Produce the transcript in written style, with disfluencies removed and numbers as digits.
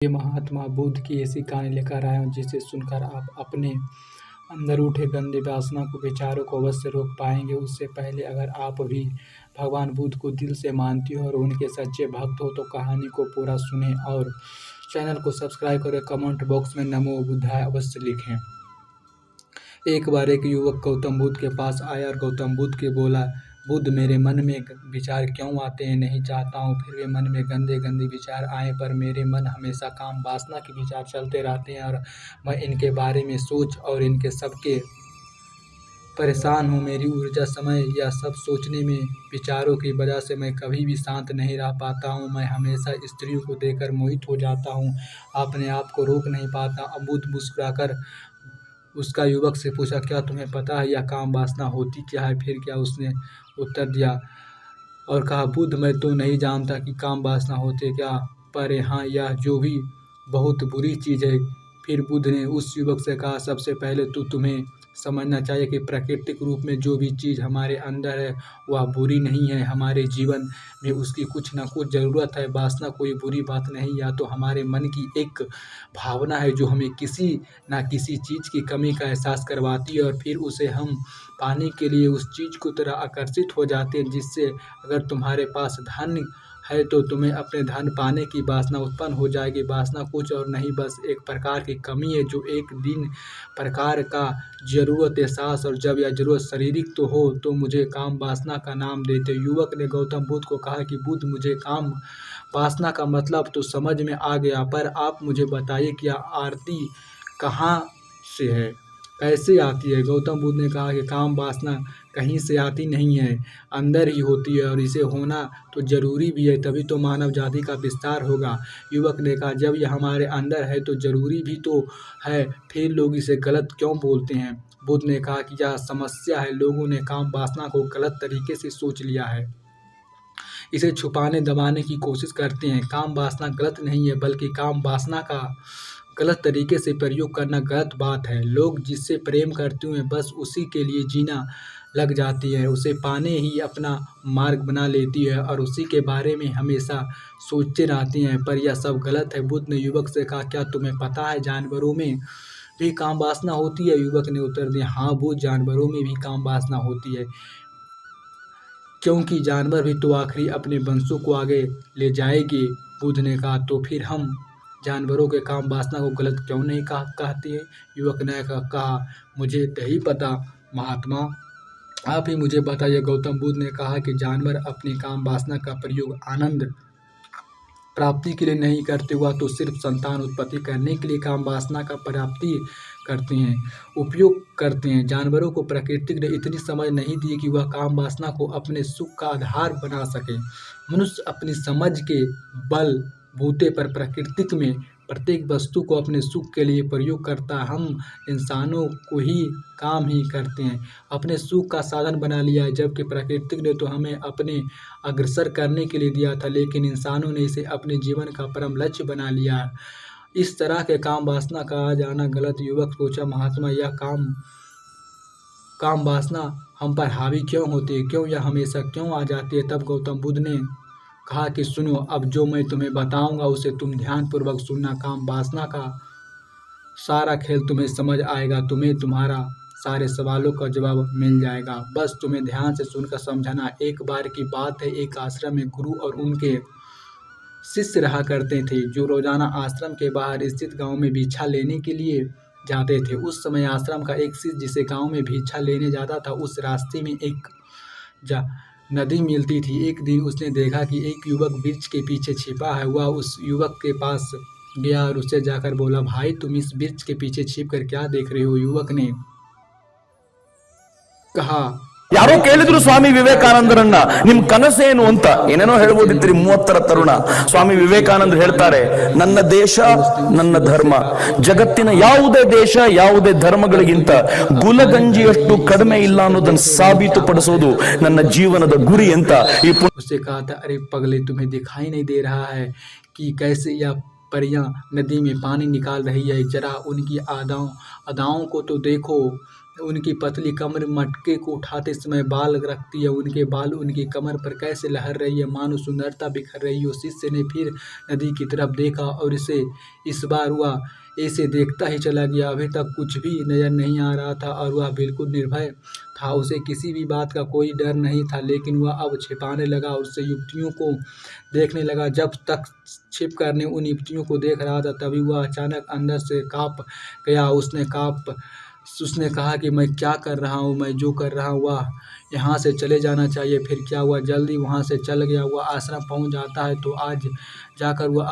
ये महात्मा बुद्ध की ऐसी कहानी लेकर आया हूँ जिसे सुनकर आप अपने अंदर उठे गंदे वासना को विचारों को अवश्य रोक पाएंगे। उससे पहले अगर आप भी भगवान बुद्ध को दिल से मानती हो और उनके सच्चे भक्त हो तो कहानी को पूरा सुनें और चैनल को सब्सक्राइब करें। कमेंट बॉक्स में नमो बुद्धाय अवश्य लिखें। एक बार एक युवक गौतम बुद्ध के पास आया और गौतम बुद्ध के बोला, बुद्ध मेरे मन में विचार क्यों आते हैं नहीं चाहता हूँ फिर वे मन में गंदे गंदे विचार आए, पर मेरे मन हमेशा काम वासना के विचार चलते रहते हैं और मैं इनके बारे में सोच और इनके सबके परेशान हूँ। मेरी ऊर्जा समय या सब सोचने में विचारों की वजह से मैं कभी भी शांत नहीं रह पाता हूँ। मैं हमेशा स्त्रियों को देखकर मोहित हो जाता हूँ, अपने आप को रोक नहीं पाता। अब बुद्ध मुस्कुराकर उसका युवक से पूछा, क्या तुम्हें पता है यह काम वासना होती क्या है? फिर क्या उसने उत्तर दिया और कहा, बुद्ध मैं तो नहीं जानता कि काम वासना होते क्या, पर हाँ यह जो भी बहुत बुरी चीज़ है। फिर बुद्ध ने उस युवक से कहा, सबसे पहले तो तुम्हें समझना चाहिए कि प्राकृतिक रूप में जो भी चीज़ हमारे अंदर है वह बुरी नहीं है। हमारे जीवन में उसकी कुछ ना कुछ ज़रूरत है। वासना कोई बुरी बात नहीं, या तो हमारे मन की एक भावना है जो हमें किसी ना किसी चीज़ की कमी का एहसास करवाती है और फिर उसे हम पाने के लिए उस चीज़ की तरह आकर्षित हो जाते हैं, जिससे अगर तुम्हारे पास धन है तो तुम्हें अपने धन पाने की वासना उत्पन्न हो जाएगी। वासना कुछ और नहीं बस एक प्रकार की कमी है जो एक दिन प्रकार का ज़रूरत एहसास, और जब यह ज़रूरत शारीरिक तो हो तो मुझे काम वासना का नाम देते। युवक ने गौतम बुद्ध को कहा कि बुद्ध मुझे काम वासना का मतलब तो समझ में आ गया, पर आप मुझे बताइए कि यह आरती कहाँ से है, कैसे आती है? गौतम बुद्ध ने कहा कि काम वासना कहीं से आती नहीं है, अंदर ही होती है और इसे होना तो ज़रूरी भी है, तभी तो मानव जाति का विस्तार होगा। युवक ने कहा, जब यह हमारे अंदर है तो ज़रूरी भी तो है, फिर लोग इसे गलत क्यों बोलते हैं? बुद्ध ने कहा कि यह समस्या है, लोगों ने काम वासना को गलत तरीके से सोच लिया है, इसे छुपाने दबाने की कोशिश करते हैं। काम वासना गलत नहीं है, बल्कि काम वासना का गलत तरीके से प्रयोग करना गलत बात है। लोग जिससे प्रेम करते हुए बस उसी के लिए जीना लग जाती है, उसे पाने ही अपना मार्ग बना लेती है और उसी के बारे में हमेशा सोचते रहती हैं, पर यह सब गलत है। बुद्ध ने युवक से कहा, क्या तुम्हें पता है जानवरों में भी काम वासना होती है? युवक ने उत्तर दिया, हाँ बुद्ध, जानवरों में भी काम वासना होती है, क्योंकि जानवर भी तो आखिरी अपने वंशों को आगे ले जाएगी। बुद्ध ने कहा, तो फिर हम जानवरों के काम वासना को गलत क्यों नहीं कहते हैं? युवक ने कहा, मुझे नहीं पता महात्मा, आप ही मुझे बताइए। गौतम बुद्ध ने कहा कि जानवर अपनी काम वासना का प्रयोग आनंद प्राप्ति के लिए नहीं करते, हुआ तो सिर्फ संतान उत्पत्ति करने के लिए काम वासना का प्राप्ति करते हैं, उपयोग करते हैं। जानवरों को प्रकृति ने इतनी समझ नहीं दी कि वह काम वासना को अपने सुख का आधार बना सके। मनुष्य अपनी समझ के बल बूते पर प्रकृति में प्रत्येक वस्तु को अपने सुख के लिए प्रयोग करता। हम इंसानों को ही काम ही करते हैं, अपने सुख का साधन बना लिया है, जबकि प्रकृति ने तो हमें अपने अग्रसर करने के लिए दिया था, लेकिन इंसानों ने इसे अपने जीवन का परम लक्ष्य बना लिया। इस तरह के काम वासना का आ जाना गलत। युवक सोचा, महात्मा यह काम वासना हम पर हावी क्यों होती है, क्यों यह हमेशा क्यों आ जाती है? तब गौतम बुद्ध ने कहा कि सुनो, अब जो मैं तुम्हें बताऊंगा उसे तुम ध्यानपूर्वक सुनना। काम वासना का सारा खेल तुम्हें समझ आएगा, तुम्हें तुम्हारा सारे सवालों का जवाब मिल जाएगा, बस तुम्हें ध्यान से सुनकर समझना। एक बार की बात है, एक आश्रम में गुरु और उनके शिष्य रहा करते थे, जो रोजाना आश्रम के बाहर स्थित गांव में भिक्षा लेने के लिए जाते थे। उस समय आश्रम का एक शिष्य जिसे गांव में भिक्षा लेने जाता था, उस रास्ते में एक नदी मिलती थी। एक दिन उसने देखा कि एक युवक वृक्ष के पीछे छिपा है। वह उस युवक के पास गया और उससे जाकर बोला, भाई तुम इस वृक्ष के पीछे छिप कर क्या देख रहे हो? युवक ने कहा, ಯಾರೋ ಕೇಳಿದ್ರು ಸ್ವಾಮಿ ವಿವೇಕಾನಂದರನ್ನ, ನಿಮ್ ಕನಸೇನು ಅಂತ. ಏನೇನೋ ಹೇಳ್ಬೋದಿತ್ರಿ 30ರ ತರುಣ. ಸ್ವಾಮಿ ವಿವೇಕಾನಂದರು ಹೇಳ್ತಾರೆ, ನನ್ನ ದೇಶ ನನ್ನ ಧರ್ಮ, ಜಗತ್ತಿನ ಯಾವುದೇ ದೇಶ ಯಾವುದೇ ಧರ್ಮಗಳಿಗಿಂತ ಗುಲಗಂಜಿಯಷ್ಟು ಕಡಿಮೆ ಇಲ್ಲ ಅನ್ನೋದನ್ನ ಸಾಬೀತುಪಡಿಸೋದು ನನ್ನ ಜೀವನದ ಗುರಿ ಅಂತ ಈ उससे कहा था, अरे पगले तुम्हें दिखाई नहीं दे रहा है कि कैसे यह परियां नदी में पानी निकाल रही है, जरा उनकी अदाओं को तो देखो। उनकी पतली कमर मटके को उठाते समय बाल रखती है, उनके बाल उनकी कमर पर कैसे लहर रही है, मानो सुंदरता बिखर रही हो। शिष्य ने फिर नदी की तरफ देखा और इस बार वह ऐसे देखता ही चला गया। अभी तक कुछ भी नजर नहीं आ रहा था और वह बिल्कुल निर्भय था, उसे किसी भी बात का कोई डर नहीं था। लेकिन वह अब छिपाने लगा, उससे युवतियों को देखने लगा। जब तक छिप करने उन युवतियों को देख रहा था, तभी वह अचानक अंदर से काँप गया। उसने कहा कि मैं क्या कर रहा हूँ, मैं जो कर रहा हूँ वह यहाँ से चले जाना चाहिए। फिर क्या हुआ, जल्दी वहाँ से चल गया। वह आश्रम पहुँच जाता है तो आज जाकर वह